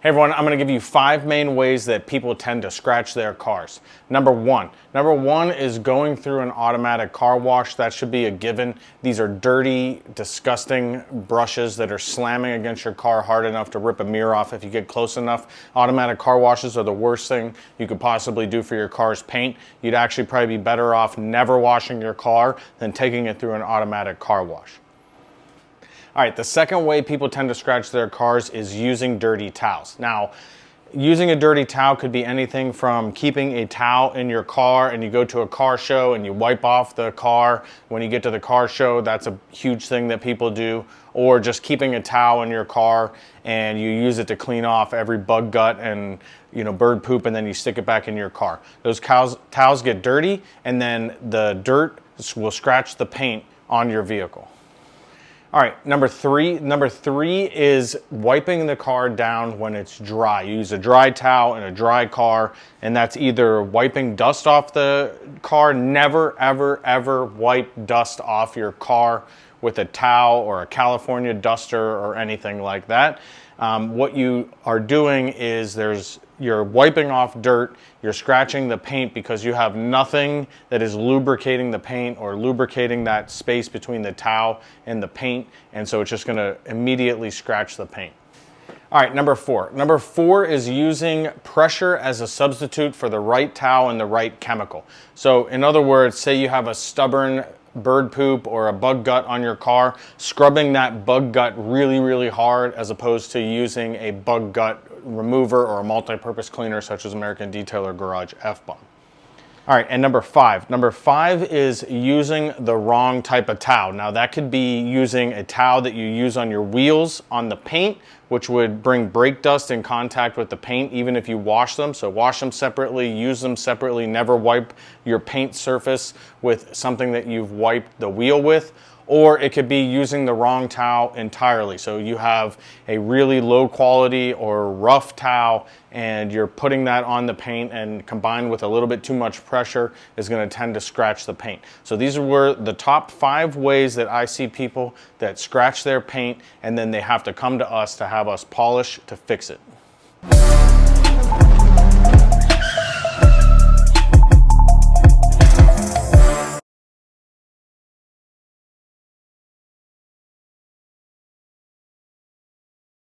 Hey everyone, I'm going to give you 5 main ways that people tend to scratch their cars. Number one is going through an automatic car wash. That should be a given. These are dirty, disgusting brushes that are slamming against your car hard enough to rip a mirror off if you get close enough. Automatic car washes are the worst thing you could possibly do for your car's paint. You'd actually probably be better off never washing your car than taking it through an automatic car wash. All right, the second way people tend to scratch their cars is using dirty towels. Now, using a dirty towel could be anything from keeping a towel in your car and you go to a car show and you wipe off the car when you get to the car show. That's a huge thing that people do. Or just keeping a towel in your car and you use it to clean off every bug gut and bird poop, and then you stick it back in your car. Those towels get dirty and then the dirt will scratch the paint on your vehicle. All right, number three is wiping the car down when it's dry. You use a dry towel in a dry car, and that's either wiping dust off the car. Never, ever, ever wipe dust off your car with a towel or a California duster or anything like that. What you are doing is you're wiping off dirt, you're scratching the paint because you have nothing that is lubricating the paint or lubricating that space between the towel and the paint, and so it's just going to immediately scratch the paint. All right, number four. Number four is using pressure as a substitute for the right towel and the right chemical. So in other words, say you have a stubborn bird poop or a bug gut on your car, scrubbing that bug gut really, really hard as opposed to using a bug gut remover or a multi-purpose cleaner such as American Detail or Garage F-Bomb. All right, and number five is using the wrong type of towel. Now that could be using a towel that you use on your wheels on the paint, which would bring brake dust in contact with the paint even if you wash them. So wash them separately, use them separately, never wipe your paint surface with something that you've wiped the wheel with. Or it could be using the wrong towel entirely. So you have a really low quality or rough towel and you're putting that on the paint, and combined with a little bit too much pressure is going to tend to scratch the paint. So these were the top 5 ways that I see people that scratch their paint and then they have to come to us to have us polish to fix it.